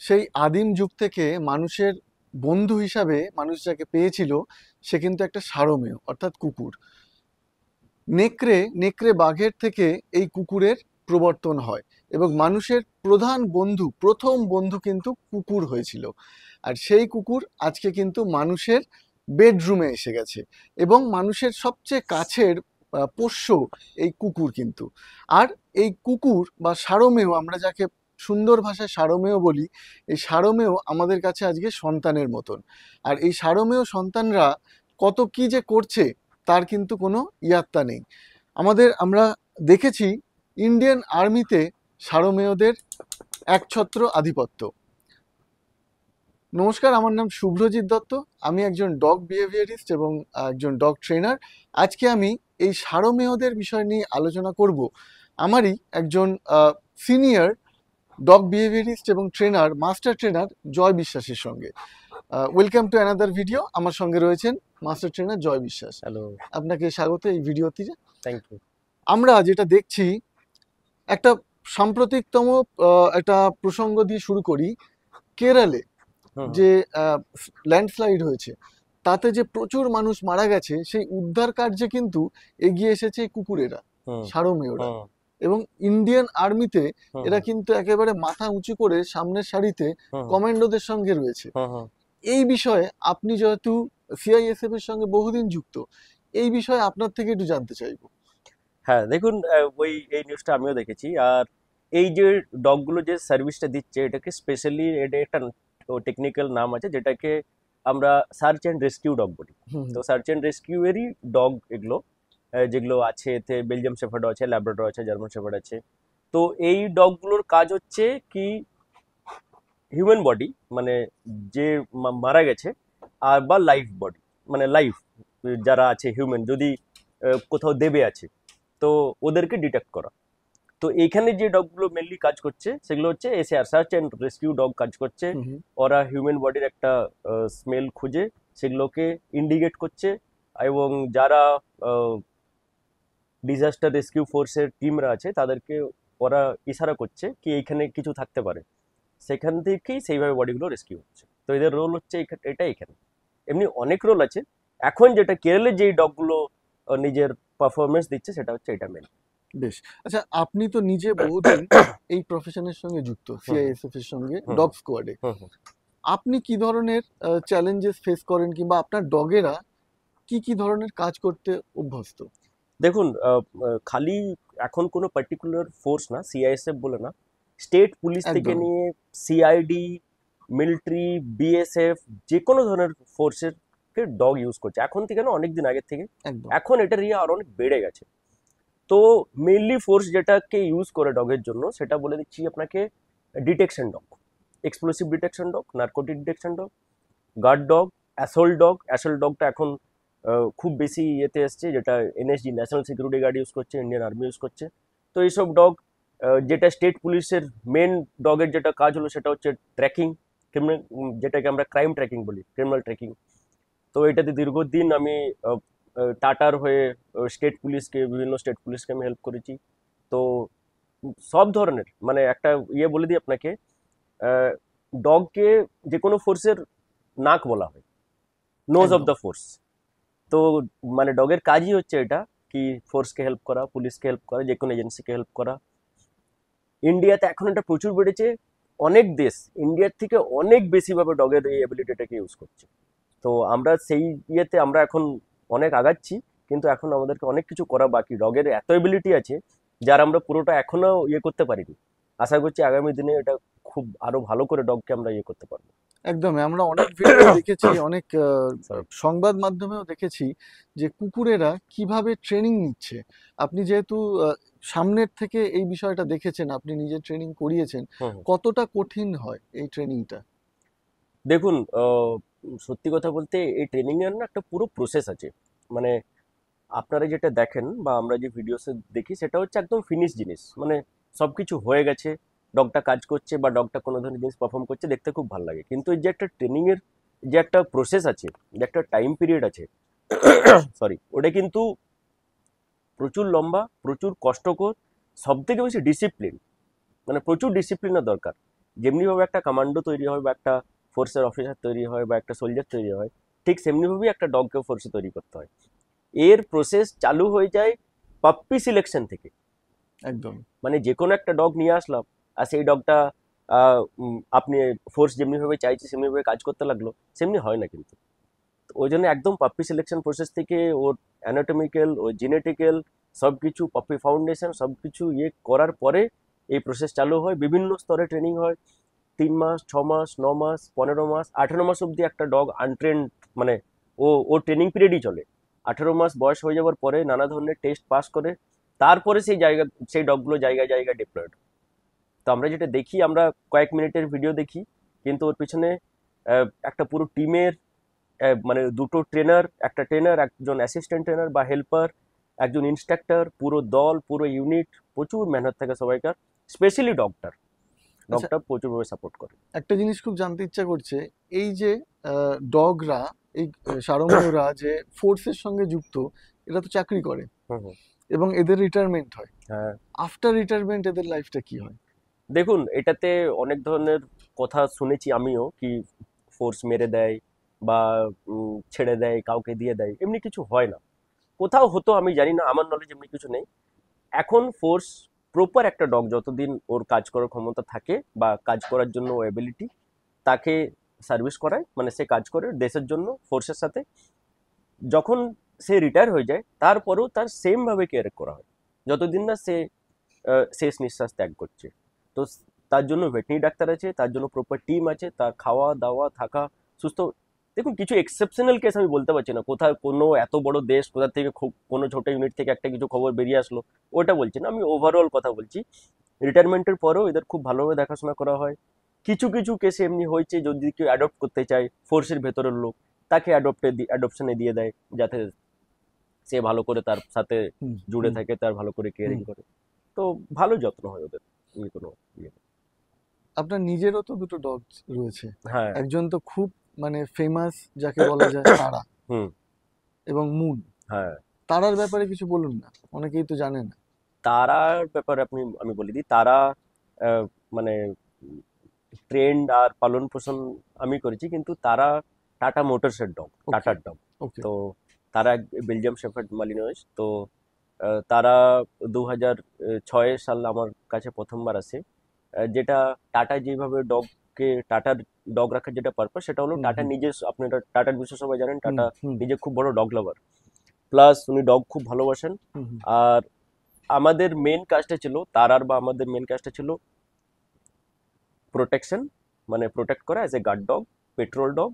সেই আদিম যুগ থেকে মানুষের বন্ধু হিসাবে মানুষ যাকে পেয়েছিল সে কিন্তু একটা সারমেয় অর্থাৎ কুকুর। নেকড়ে নেকড়ে বাঘের থেকে এই কুকুরের প্রবর্তন হয় এবং মানুষের প্রধান বন্ধু, প্রথম বন্ধু কিন্তু কুকুর হয়েছিল। আর সেই কুকুর আজকে কিন্তু মানুষের বেডরুমে এসে গেছে এবং মানুষের সবচেয়ে কাছের পোষ্য এই কুকুর কিন্তু। আর এই কুকুর বা সারমেয়, আমরা যাকে সুন্দর ভাষায় সারমেয় বলি, এই সারমেয় আমাদের কাছে আজকে সন্তানের মতন। আর এই সারমেয় সন্তানরা কত কি যে করছে তার কিন্তু কোনো ইয়াত্তা নেই। আমরা দেখেছি ইন্ডিয়ান আর্মিতে সারমেয়দের একছত্র আধিপত্য। নমস্কার, আমার নাম শুভ্রজিৎ দত্ত। আমি একজন ডগ বিহেভিয়ারিস্ট এবং একজন ডগ ট্রেনার। আজকে আমি এই সারমেয়দের বিষয় নিয়ে আলোচনা করব আমারই একজন সিনিয়র ডগ বিহেভিয়ারিস্ট এবং ট্রেনার, মাস্টার ট্রেনার জয় বিশ্বাসের সঙ্গে। Welcome to another video. আমার সঙ্গে রয়েছেন মাস্টার ট্রেনার জয় বিশ্বাস। হ্যালো, আপনাকে স্বাগত এই ভিডিওতে। Thank you. আমরা যেটা দেখছি, একটা সাম্প্রতিকতম একটা প্রসঙ্গ দিয়ে শুরু করি। কেরালে যে ল্যান্ডস্লাইড হয়েছে, তাতে যে প্রচুর মানুষ মারা গেছে, সেই উদ্ধার কার্যে কিন্তু এগিয়ে এসেছে কুকুরেরা, সারমেয়রা। এবং ইন্ডিয়ান আর্মিতে এরা কিন্তু একেবারে মাথা উঁচু করে সামনের সারিতে কমান্ডোদের সঙ্গে রয়েছে। এই বিষয়ে আপনি যেহেতু সিআইএসএফ এর সঙ্গে বহুদিন যুক্ত, এই বিষয়ে আপনার থেকে একটু জানতে চাইবো। হ্যাঁ, দেখুন, এই নিউজটা আমিও দেখেছি। আর এই যে ডগগুলো যে সার্ভিসটা দিচ্ছে, এটাকে স্পেশালি এটা একটা টেকনিক্যাল নাম আছে, যেটাকে আমরা সার্চ অ্যান্ড রেস্কিউ ডগ বলি। তো সার্চ অ্যান্ড রেস্কিউয়েরই ডগ এগুলো, যেগুলো আছে এতে বেলজিয়াম শেফার্ড আছে, ল্যাব্রাডর আছে, জার্মান শেফার্ড আছে। তো এই ডগগুলোর কাজ হচ্ছে কি, হিউম্যান বডি মানে যে মারা গেছে, আর বা লাইফ বডি মানে লাইফ যারা আছে হিউম্যান, যদি কোথাও দেবে আছে, তো ওদেরকে ডিটেক্ট করা। তো এইখানে যে ডগগুলো মেনলি কাজ করছে সেগুলো হচ্ছে SAR, search and rescue dog কাজ করছে। ওরা হিউম্যান বডির একটা স্মেল খুঁজে সেগুলোকে ইন্ডিকেট করছে, এবং যারা ডিজাস্টার রেস্কিউ ফোর্সের টিমরা আছে তাদেরকে ওরা ইশারা করছে কি এইখানে কিছু থাকতে পারে, সেখান থেকেই সেইভাবে বডিগুলো রেস্কিউ হচ্ছে। তো এদের রোল হচ্ছে এটা এখানে। এমনি অনেক রোল আছে। এখন যেটা কেরলে যেই ডগগুলো নিজের পারফরমেন্স দিচ্ছে সেটা হচ্ছে এটা মেন। বেশ, আচ্ছা, আপনি তো নিজে বহুদিন এই প্রফেশনের সঙ্গে যুক্ত, সিআইএসএফ এর সঙ্গে ডগ স্কোয়াডে। আপনি কি ধরনের চ্যালেঞ্জেস ফেস করেন, কিংবা আপনার ডগেরা কি কি ধরনের কাজ করতে অভ্যস্ত? দেখুন, খালি এখন কোনো পার্টিকুলার ফোর্স না, সিআইএসএফ বলে না, স্টেট পুলিশ থেকে নিয়ে সিআইডি, মিলিটারি, বিএসএফ, যে কোনো ধরনের ফোর্সের ডগ ইউজ করছে এখন থেকে, না অনেকদিন আগের থেকে। এখন এটার ইয়ে আরো অনেক বেড়ে গেছে। তো মেনলি ফোর্স যেটাকে ইউজ করে ডগের জন্য সেটা বলে দিচ্ছি আপনাকে। Detection dog, explosive detection dog, narcotic detection dog, guard dog, assault dog. Assault ডগটা এখন খুব বেশি ইয়েতে এসছে, যেটা NSG, national security guard use করছে, ইন্ডিয়ান আর্মি ইউজ করছে। তো এইসব ডগ, যেটা স্টেট পুলিশের মেন ডগের যেটা কাজ হলো সেটা হচ্ছে ট্র্যাকিং, ক্রিমিনাল, যেটাকে আমরা ক্রাইম ট্র্যাকিং বলি, ক্রিমিনাল ট্র্যাকিং। তো এটাতে দীর্ঘদিন আমি টাটার হয়ে বিভিন্ন স্টেট পুলিশকে আমি হেল্প করেছি। তো সব ধরনের, মানে একটা ইয়ে বলে দিই আপনাকে, ডগকে যে কোনো ফোর্সের নাক বলা হয়, নোজ অফ দ্য ফোর্স। তো মানে ডগের কাজই হচ্ছে এটা, কি ফোর্সকে হেল্প করা, পুলিশকে হেল্প করা, যে কোনো এজেন্সিকে হেল্প করা। ইন্ডিয়াতে এখন এটা প্রচুর বেড়েছে। অনেক দেশ ইন্ডিয়ার থেকে অনেক বেশিভাবে ডগের এই অ্যাবিলিটিটাকে ইউজ করছে। তো আমরা সেই ইয়েতে আমরা এখন অনেক আগাচ্ছি, কিন্তু এখন আমাদেরকে অনেক কিছু করা বাকি। ডগের এত এবিলিটি আছে যার আমরা পুরোটা এখনো ইয়ে করতে পারিনি। আশা করছি আগামী দিনে এটা খুব আরো ভালো করে ডগকে আমরা ইয়ে করতে পারবো। একদম, আমরা অনেক ভিডিও দেখেছি, অনেক সংবাদ মাধ্যমেও দেখেছি যে কুকুরেরা কিভাবে ট্রেনিং নিচ্ছে। আপনি যেহেতু সামনের থেকে এই বিষয়টা দেখেছেন, আপনি নিজে ট্রেনিং করিয়েছেন, কতটা কঠিন হয় এই ট্রেনিংটা? দেখুন, সত্যি কথা বলতে এই ট্রেনিং এর না একটা পুরো প্রসেস আছে। মানে আপনারা যেটা দেখেন বা আমরা যে ভিডিওসে দেখি সেটা হচ্ছে একদম ফিনিশ জিনিস, মানে সবকিছু হয়ে গেছে, ডগটা কাজ করছে বা ডগটা কোনো ধরনের জিনিস পারফর্ম করছে, দেখতে খুব ভালো লাগে। কিন্তু এই যে একটা ট্রেনিং এর যে একটা প্রসেস আছে, যে একটা টাইম পিরিয়ড আছে, সরি, ওটা কিন্তু প্রচুর লম্বা, প্রচুর কষ্টকর, সব থেকে বেশি ডিসিপ্লিন, মানে প্রচুর ডিসিপ্লিনের দরকার। যেমনিভাবে একটা কমান্ডো তৈরি হয় বা একটা ফোর্সের অফিসার তৈরি হয় বা একটা সোলজার তৈরি হয়, ঠিক সেমনিভাবেই একটা ডগকেও ফোর্সে তৈরি করতে হয়। এর প্রসেস চালু হয়ে যায় পাপ্পি সিলেকশন থেকে। একদম। মানে যে কোনো একটা ডগ নিয়ে আসলাম, আর সেই ডগটা আপনি ফোর্স যেমনিভাবে চাইছে সেমনিভাবে কাজ করতে লাগলো, সেমনি হয় না কিন্তু। তো ওই জন্য একদম পাপ্পি সিলেকশন প্রসেস থেকে ওর অ্যানাটমিক্যাল, ওর জেনেটিক্যাল সব কিছু, পাপ্পি ফাউন্ডেশন সব কিছু ইয়ে করার পরে এই প্রসেস চালু হয়। বিভিন্ন স্তরে ট্রেনিং হয়, 3 মাস, 6 মাস, 9 মাস, 15 মাস, 18 মাস অবধি একটা ডগ আনট্রেন্ড, মানে ও ট্রেনিং পিরিয়ডই চলে। 18 মাস বয়স হয়ে যাওয়ার পরে নানা ধরনের টেস্ট পাস করে তারপরে সেই ডগগুলো জায়গায় জায়গায় ডিপ্লয়েড। তো আমরা যেটা দেখি, আমরা কয়েক মিনিটের ভিডিও দেখি, কিন্তু ওর পিছনে একটা পুরো টিমের, মানে দুটো ট্রেনার, একটা ট্রেনার, একজন অ্যাসিস্ট্যান্ট ট্রেনার বা হেল্পার, একজন ইনস্ট্রাক্টর, পুরো দল, পুরো ইউনিট, প্রচুর মেহনত থাকে সবাইকার। স্পেশালি ডগটার, আচ্ছা, ডগটা প্রচুরভাবে সাপোর্ট করে। একটা জিনিস খুব জানতে ইচ্ছা করছে, এই যে ডগরা, এই সারমেয়রা যে ফোর্সের সঙ্গে যুক্ত, এরা তো চাকরি করে হুম হুম। এবং এদের রিটায়ারমেন্ট হয়। হ্যাঁ, আফটার রিটায়ারমেন্ট এদের লাইফটা কি হয়? দেখুন এটাতে অনেক ধরনের কথা শুনেছি আমিও, কি ফোর্স মেরে দেয় বা ছেড়ে দেয়, কাউকে দিয়ে দেয়, এমনি কিছু হয় না। কোথাও হতো আমি জানি না, আমার নলেজ এমনি কিছু নেই। এখন ফোর্স প্রপার একটা ডগ যতদিন ওর কাজ করার ক্ষমতা থাকে বা কাজ করার জন্য ও এবিলিটি, তাকে সার্ভিস করায়, মানে সে কাজ করে দেশের জন্য ফোর্সের সাথে। যখন সে রিটায়ার হয়ে যায় তারপরেও তার সেম ভাবে কেয়ার করা হয় যতদিন না সে শেষ নিঃশ্বাস ত্যাগ করছে। তো তার জন্য ভেটেরিনারি ডাক্তার আছে, তার জন্য প্রপার টিম আছে, তার খাওয়া দাওয়া থাকা, সুস্থ। দেখুন কিছু এক্সেপশনাল কেস আমি বলতে পারছি না, কোথায় কোনো এত বড় দেশ কোথা থেকে খুব কোনো ছোট ইউনিট থেকে একটা কিছু খবর বেরিয়ে আসলো, ওটা বলছি না, আমি ওভারঅল কথা বলছি। রিটায়ারমেন্টের পরেও এদের খুব ভালোভাবে দেখাশোনা করা হয়। কিছু কিছু কেসে এমনি হয়েছে, যদি কেউ অ্যাডপ্ট করতে চায় ফোর্সের ভেতরের লোক, তাকে অ্যাডপশনে দিয়ে দেয়, যাতে সে ভালো করে তার সাথে হুম জুড়ে হুম থাকে, তার ভালো করে হুম। কেয়ারিং করে। তো ভালো যত্ন হয় ওদের, কোনো ইয়ে নেই। আপনার নিজেরও তো দুটো ডগ রয়েছে। হ্যাঁ। একজন তো খুব মানে ফেমাস, যাকে বলা যায় তারা, হুম। এবং মুন। হ্যাঁ, তারার ব্যাপারে কিছু বলুন না, অনেকেই তো জানে না। তারার ব্যাপারে আমি বলে দিই। তারা আহ, মানে ট্রেন্ড আর পালন পোষণ আমি করেছি, কিন্তু তারা টাটা মোটরসের ডগ, ওকে। টাটার ডগ। ওকে। তো তারা বেলজিয়াম শেফার্ড মালিনয়েস। তো তারা 2006 সাল আমার কাছে প্রথমবার আসে। যেটা টাটা যেভাবে ডগকে, টাটার ডগ রাখার যেটা পারপাস, সেটা হলো হুম টাটা হুম নিজে, আপনারা টাটার বিষয়ে সবাই জানেন, হুম টাটা হুম নিজে খুব বড় ডগ লাভার, প্লাস উনি ডগ খুব ভালোবাসেন। হুম হুম আর আমাদের মেন কাজটা ছিল, আমাদের মেন কাজটা ছিল প্রোটেকশন, মানে প্রোটেক্ট করা as a guard dog, patrol dog,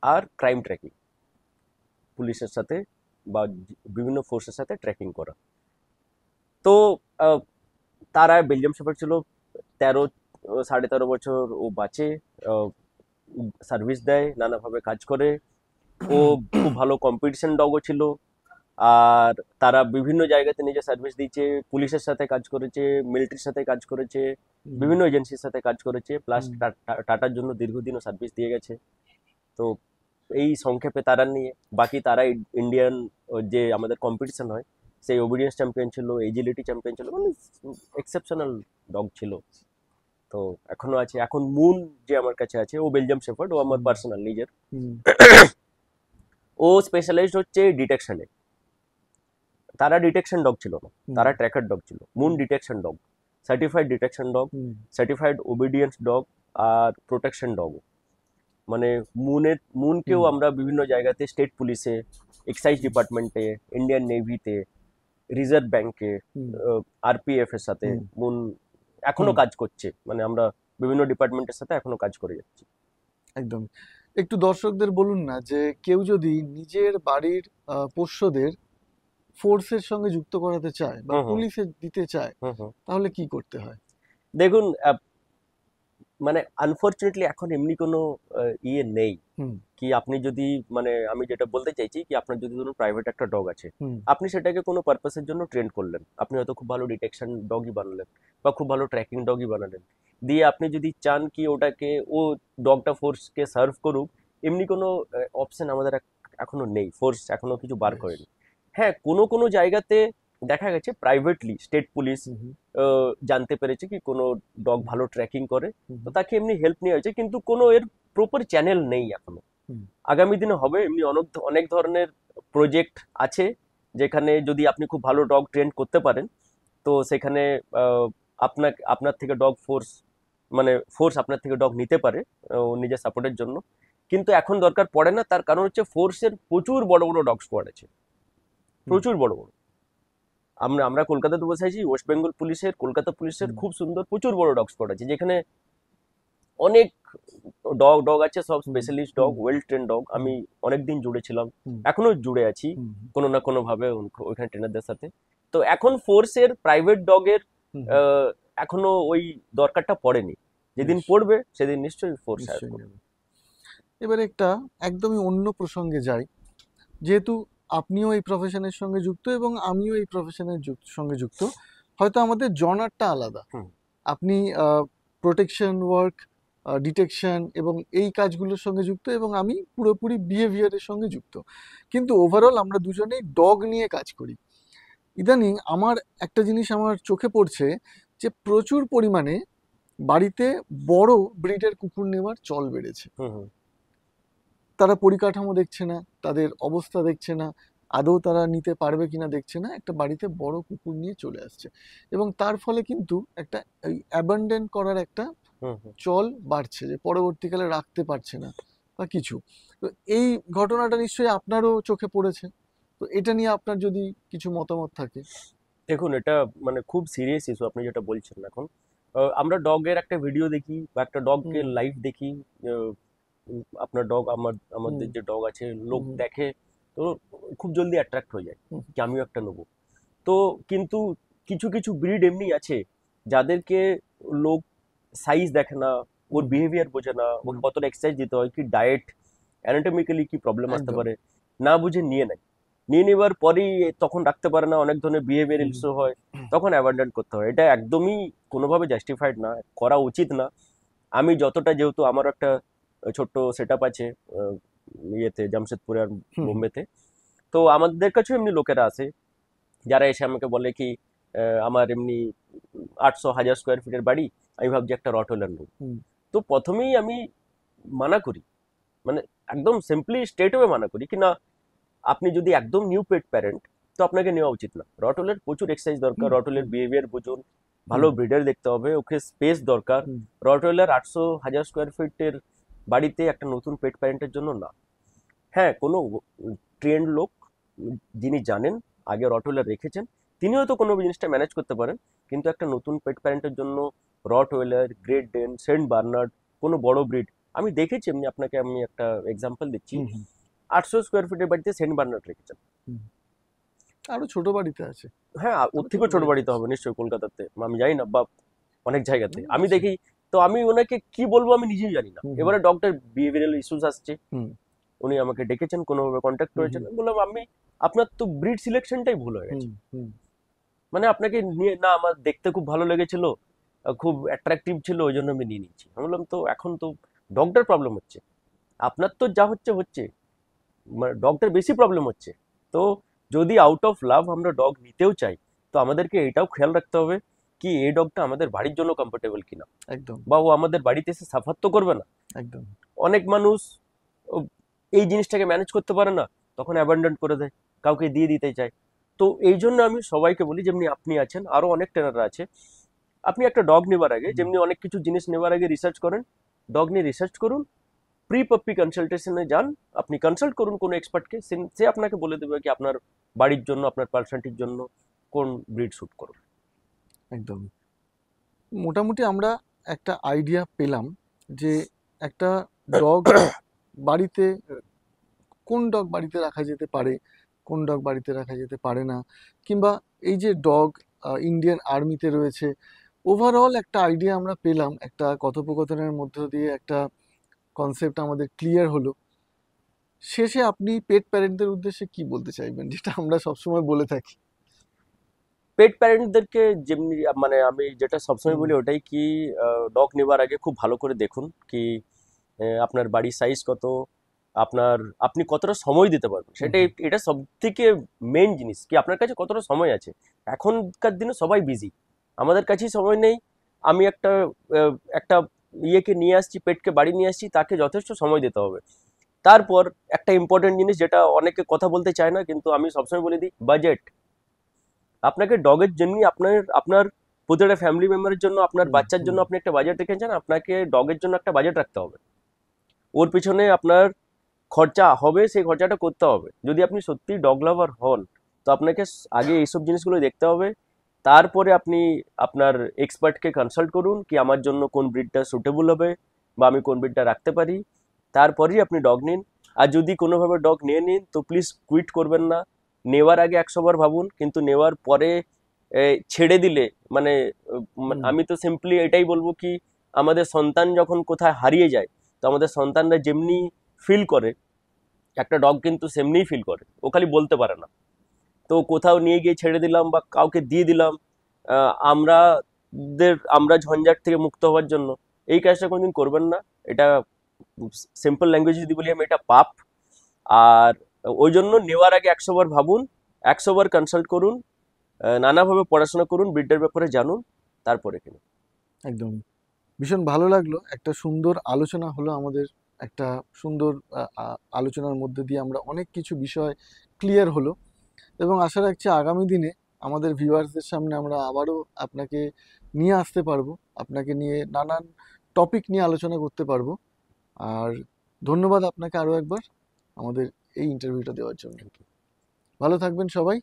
আর ক্রাইম ট্র্যাকিং, পুলিশের সাথে বা বিভিন্ন ফোর্সের সাথে ট্র্যাকিং করা। তো আহ, তারা বেলজিয়াম শেফার্ড ছিল। 13, 13.5 বছর ও বাঁচে, সার্ভিস দেয়, নানাভাবে কাজ করে। ও খুব ভালো কম্পিটিশন ডগও ছিল। আর তারা বিভিন্ন জায়গাতে নিজে সার্ভিস দিয়েছে, পুলিশের সাথে কাজ করেছে, মিলিটারির সাথে কাজ করেছে, হুম বিভিন্ন এজেন্সির সাথে কাজ করেছে, প্লাস হুম টাটার জন্য দীর্ঘদিনও সার্ভিস দিয়ে গেছে। তো এই সংক্ষেপে তারা নিয়ে। বাকি তারা ইন্ডিয়ান যে আমাদের কম্পিটিশন হয়, সেই ওবিডিয়েন্স চ্যাম্পিয়ন ছিল, এজিলিটি চ্যাম্পিয়ন ছিল, মানে এক্সেপশনাল ডগ ছিল। তো এখনো আছে। এখন মুন যে আমার কাছে আছে, ও বেলজিয়াম শেফার্ড, ও আমার হুম পার্সোনাল নিজের। হুম ও স্পেশালাইজড হচ্ছে ডিটেকশনে। তারা ডিটেকশন ডগ ছিল না, হুম তারা ট্র্যাকার ডগ ছিল। মুন হুম detection dog, certified detection dog, হুম সার্টিফাইড ওবিডিয়েন্স ডগ, আর প্রোটেকশন ডগ। মানে মুনকেও হুম আমরা বিভিন্ন জায়গাতে, স্টেট পুলিশে, এক্সাইজ ডিপার্টমেন্টে, ইন্ডিয়ান নেভিতে, রিজার্ভ ব্যাংকে, হুম আরপিএফ এর সাথে হুম মুন এখনো হুম, কাজ করছে। মানে আমরা বিভিন্ন ডিপার্টমেন্টের সাথে এখনো কাজ করে যাচ্ছি। একদম। একটু দর্শকদের বলুন না, যে কেউ যদি নিজের বাড়ির পোষ্যদের ফোর্সের সঙ্গে যুক্ত করাতে চায় বা হুম হুম পুলিশে দিতে চায়, হুম হুম। তাহলে কি করতে হয়? দেখুন মানে আনফরচুনেটলি এখন এমনি কোনো ইয়ে নেই, হুম কি আপনি যদি, মানে আমি যেটা বলতে চাইছি কি, আপনার যদি ধরুন প্রাইভেট একটা ডগ আছে, হুম আপনি সেটাকে কোনো পারপাসের জন্য ট্রেন করলেন, আপনি হয়তো খুব ভালো ডিটেকশন ডগই বানালেন বা খুব ভালো ট্র্যাকিং ডগই বানালেন, দিয়ে আপনি যদি চান কি ওটাকে, ও ডগটা ফোর্সকে সার্ভ করুক, এমনি কোনো অপশন আমাদের এখনো নেই, ফোর্স এখনো কিছু বার বেশ। করেনি। হ্যাঁ, কোনো কোনো জায়গাতে দেখা গেছে প্রাইভেটলি স্টেট পুলিশ হুম হুম জানতে পেরেছে কি কোনো ডগ ভালো ট্র্যাকিং করে, হুম তো তাকে এমনি হেল্প নেওয়া হয়েছে, কিন্তু কোনো এর প্রপার চ্যানেল নেই এখনো। হুম আগামী দিনে হবে, এমনি অনেক অনেক ধরনের প্রজেক্ট আছে, যেখানে যদি আপনি খুব ভালো ডগ ট্রেন করতে পারেন, তো সেখানে আপনার থেকে ডগ ফোর্স, মানে ফোর্স আপনার থেকে ডগ নিতে পারে নিজের সাপোর্টের জন্য। কিন্তু এখন দরকার পড়ে না, তার কারণ হচ্ছে ফোর্সের প্রচুর বড় বড় ডগ স্কোয়াড আছে, হুম প্রচুর বড় বড়। আমরা আমরা কলকাতাতে বসে আছি, ওয়েস্ট বেঙ্গল পুলিশের, কলকাতা পুলিশের হুম খুব সুন্দর প্রচুর বড় ডগ স্কোয়াড আছে, যেখানে অনেক ডগ ডগ আছে, সব হুম স্পেশালিস্ট ডগ, হুম ওয়েল ট্রেন ডগ। হুম আমি অনেকদিন জুড়ে ছিলাম, হুম এখনো জুড়ে আছি হুম কোনো না কোনো ভাবে ওইখানে ট্রেনারদের সাথে। তো এখন ফোর্সের প্রাইভেট ডগের হুম হুম, এখনো ওই দরকারটা পড়েনি, যেদিন বেশ, পড়বে সেদিন নিশ্চয়ই ফোর্স হায়ার নিশ্চয়ই করবে। নেব। এবারে একটা একদমই অন্য প্রসঙ্গে যাই। যেহেতু আপনিও এই প্রফেশনের সঙ্গে যুক্ত এবং আমিও এই প্রফেশনের সঙ্গে যুক্ত, হয়তো আমাদের জনারটা আলাদা। হুম আপনি প্রোটেকশন ওয়ার্ক, ডিটেকশন এবং এই কাজগুলোর সঙ্গে যুক্ত এবং আমি পুরোপুরি বিহেভিয়ারের সঙ্গে যুক্ত, কিন্তু ওভারঅল আমরা দুজনেই ডগ নিয়ে কাজ করি। ইদানিং আমার একটা জিনিস আমার চোখে পড়ছে, যে প্রচুর পরিমাণে বাড়িতে বড় ব্রিডের কুকুর নেওয়ার চল বেড়েছে। হুম হুম তারা পরিকাঠামো দেখছে না, তাদের অবস্থা দেখছে না, আদৌ তারা নিতে পারবে কিনা দেখছে না, একটা বাড়িতে বড় কুকুর নিয়ে চলে আসছে এবং তার ফলে কিন্তু একটা এই অ্যাবান্ডন করার একটা হুম হুম। চল বাড়ছে, যে পরবর্তীকালে রাখতে পারছে না বা কিছু। তো এই ঘটনাটা নিশ্চয়ই আপনারও চোখে পড়েছে, তো এটা নিয়ে আপনার যদি কিছু মতামত থাকে। দেখুন, এটা মানে খুব সিরিয়াস ইস্যু আপনি যেটা বলছেন এখন। আমরা ডগের একটা ভিডিও দেখি বা একটা ডগকে হুম লাইভ দেখি, আহ, আপনার ডগ, হুম আমাদের যে ডগ আছে, লোক হুম দেখে, তো খুব জলদি অ্যাট্রাক্ট হয়ে যায় হুম কি আমিও একটা নেবো। তো কিন্তু কিছু কিছু ব্রিড এমনি আছে যাদেরকে লোক সাইজ দেখে না, ওর হুম বিহেভিয়ার বোঝে না, হুম, ওকে কতটা এক্সারসাইজ দিতে হয়, কি ডায়েট, অ্যানাটমিক্যালি কি প্রবলেম আসতে একদম। পারে, না বুঝে নিয়ে নেয়। নিয়ে নেবার পরেই তখন রাখতে পারে না, অনেক ধরনের বিহেভিয়ারাল হুম ইস্যু হয়, তখন অ্যাবান্ডন করতে হয়। এটা একদমই কোনোভাবে জাস্টিফাইড না, করা উচিত না। আমি যতটা, যেহেতু আমার একটা ছোট্ট সেট আপ আছে আহ, ইয়েতে জামশেদপুরে আর হুম হুম বোম্বেতে, তো আমাদের কাছেও এমনি লোকেরা আসে যারা এসে আমাকে বলে কি আমার এমনি 800 1000 স্কোয়ার ফিটের বাড়ি, আমি ভাবছি একটা রটওয়েলার নেব। হুম তো প্রথমেই আমি মানা করি, মানে একদম সিম্পলি স্ট্রেট ওয়ে মানা করি কি না, আপনি যদি একদম নিউ পেট প্যারেন্ট, তো আপনাকে নেওয়া উচিত না। রটওয়েলের প্রচুর এক্সারসাইজ দরকার, হুম রটওয়েলের হুম বিহেভিয়ার বুঝুন, ভালো হুম ব্রিডার দেখতে হবে, ওকে স্পেস দরকার। হুম রটওয়েলার 800 1000 স্কোয়ার ফিটের বাড়িতে একটা নতুন পেট প্যারেন্টের জন্য না। হ্যাঁ, কোনো ট্রেন্ড লোক যিনি জানেন, আগে রটওয়েলার রেখেছেন, তিনি হয়তো কোনো জিনিসটা ম্যানেজ করতে পারেন, কিন্তু একটা নতুন পেট প্যারেন্টের জন্য রটওয়েলার, গ্রেট ডেন, সেন্ট বার্নার্ড, কোনো বড় ব্রিড, আমি দেখেছি এমনি, আপনাকে আমি একটা এক্সাম্পল দিচ্ছি। হুম হুম 800 স্কোয়ার ফিটের বাড়িতে সেন্ট বার্নার্ড রেখেছেন। হুম। আরো ছোট বাড়িতে আছে, হ্যাঁ, ওর আরো ছোট থেকেও ছোট বাড়িতে বাড়িতে আছে। হবে নিশ্চয়ই কলকাতাতে, আমি জানি না, বা অনেক জায়গাতে আমি আছে। দেখি। তো আমি ওনাকে কি বলবো আমি নিজেই জানি না। হুম হুম এবারে ডক্টর বিহেভিয়ারাল ইস্যুস আসছে, হুম উনি আমাকে ডেকেছেন, কোনোভাবে কন্ট্যাক্ট হুম করেছেন, হুম আমি বললাম আমি, আপনার তো ব্রিড সিলেকশনটাই ভুল হয়ে হুম গেছে। হুম মানে আপনাকে নিয়ে না, আমার দেখতে খুব ভালো লেগেছিল, খুব অ্যাট্রাকটিভ ছিল, ওই জন্য আমি নিয়ে নিচ্ছি। আমি বললাম তো এখন তো ডগটার প্রবলেম হচ্ছে, আপনার তো যা হচ্ছে হচ্ছে, মানে ডগটার বেশি প্রবলেম হচ্ছে। তো যদি আউট অফ লাভ আমরা ডগ নিতেও চাই, তো আমাদেরকে এটাও খেয়াল রাখতে হবে কি এই ডগটা আমাদের বাড়ির জন্য কমফোর্টেবল কিনা, একদম বা ও আমাদের বাড়িতে এসে সাফার তো করবে না। একদম। অনেক মানুষ ও এই জিনিসটাকে ম্যানেজ করতে পারে না, তখন অ্যাবান্ডন করে দেয়, কাউকে দিয়ে দিতে চায়। তো এই জন্য আমি সবাইকে বলি, যেমনি আপনি আছেন, আরো অনেক ট্রেনাররা আছে, আপনি একটা ডগ নেবার আগে, হুম, যেমনি অনেক কিছু জিনিস নেবার আগে রিসার্চ করেন, ডগ নিয়ে রিসার্চ করুন, প্রি পাপ্পি কনসালটেশনে যান, আপনি কনসাল্ট করুন কোনো এক্সপার্টকে, সে আপনাকে বলে দেবে কি আপনার বাড়ির জন্য, আপনার পার্সোনালিটির জন্য কোন ব্রিড শুট করুন। একদম। মোটামুটি আমরা একটা আইডিয়া পেলাম যে একটা ডগ বাড়িতে, কোন ডগ বাড়িতে রাখা যেতে পারে, কোন ডগ বাড়িতে রাখা যেতে পারে না, কিংবা এই যে ডগ ইন্ডিয়ান আর্মিতে রয়েছে, ওভারঅল একটা আইডিয়া আমরা পেলাম, একটা কথোপকথনের মধ্য দিয়ে একটা কনসেপ্ট আমাদের ক্লিয়ার হলো। শেষে আপনি পেট প্যারেন্টদের উদ্দেশ্যে কি বলতে চাইবেন, যেটা আমরা সবসময় বলে থাকি? পেট প্যারেন্টদেরকে যেমনি, মানে আমি যেটা সবসময় হুম বলি ওটাই কি, ডগ নেবার আগে খুব ভালো করে দেখুন কি আপনার বাড়ির সাইজ কত, আপনার আপনি কতটা সময় দিতে পারবেন, এটা সব থেকে মেন জিনিস, কি আপনার কাছে কতটা সময় আছে। এখনকার দিনে সবাই বিজি, আমাদের কাছেই সময় নেই। আমি একটা ইয়েকে নিয়ে আসছি, পেটকে বাড়ি নিয়ে আসছি, তাকে যথেষ্ট সময় দিতে হবে। তারপর একটা ইম্পর্টেন্ট জিনিস যেটা অনেকে কথা বলতে চায় না, কিন্তু আমি সবসময় বলে দিই, বাজেট। আপনাকে ডগের জন্য, আপনার আপনার প্রতিটা ফ্যামিলি মেম্বারের জন্য, আপনার হুম বাচ্চার হুম জন্য আপনি একটা বাজেট রেখেছেন, আপনাকে ডগের জন্য একটা বাজেট রাখতে হবে। ওর পিছনে আপনার খরচা হবে, সেই খরচাটা করতে হবে। যদি আপনি সত্যি ডগ লাভার হন, তো আপনাকে আগে এইসব জিনিসগুলো দেখতে হবে। তারপরে আপনি আপনার এক্সপার্টকে কনসাল্ট করুন, কি আমার জন্য কোন ব্রিডটা সুটেবল হবে, বা আমি কোন ব্রিডটা রাখতে পারি। তারপরেই আপনি ডগ নিন। আর যদি কোনোভাবে ডগ নিয়ে নিন, তো প্লিজ কুইট করবেন না। নেওয়ার আগে 100 বার ভাবুন, কিন্তু নেওয়ার পরে ছেড়ে দিলে মানে হুম আমি তো সিম্পলি এটাই বলবো কি, আমাদের সন্তান যখন কোথায় হারিয়ে যায়, তো আমাদের সন্তানরা যেমনি ফিল করে, একটা ডগ কিন্তু সেমনিই ফিল করে, ও খালি বলতে পারে না। তো কোথাও নিয়ে গিয়ে ছেড়ে দিলাম বা কাউকে দিয়ে দিলাম, আমরা ঝঞ্ঝাট থেকে মুক্ত হওয়ার জন্য, এই কাজটা কোনোদিন করবেন না। এটা সিম্পল ল্যাঙ্গুয়েজ যদি বলি আমি, এটা পাপ। আর ওই জন্য নেওয়ার আগে 100 বার ভাবুন, 100 বার কনসাল্ট করুন, নানাভাবে পড়াশোনা করুন, ব্রিডের ব্যাপারে জানুন, তারপরে কিনুন। একদম ভীষণ ভালো লাগলো, একটা সুন্দর আলোচনা হলো আমাদের, একটা সুন্দর আলোচনার মধ্যে দিয়ে আমরা অনেক কিছু বিষয় ক্লিয়ার হলো, এবং আশা রাখছি আগামী দিনে আমাদের ভিউয়ার্সদের সামনে আমরা আবারও আপনাকে নিয়ে আসতে পারবো, আপনাকে নিয়ে নানান টপিক নিয়ে আলোচনা করতে পারবো। আর ধন্যবাদ আপনাকে আরও একবার আমাদের এই ইন্টারভিউটা দেওয়ার জন্য। ভালো থাকবেন সবাই।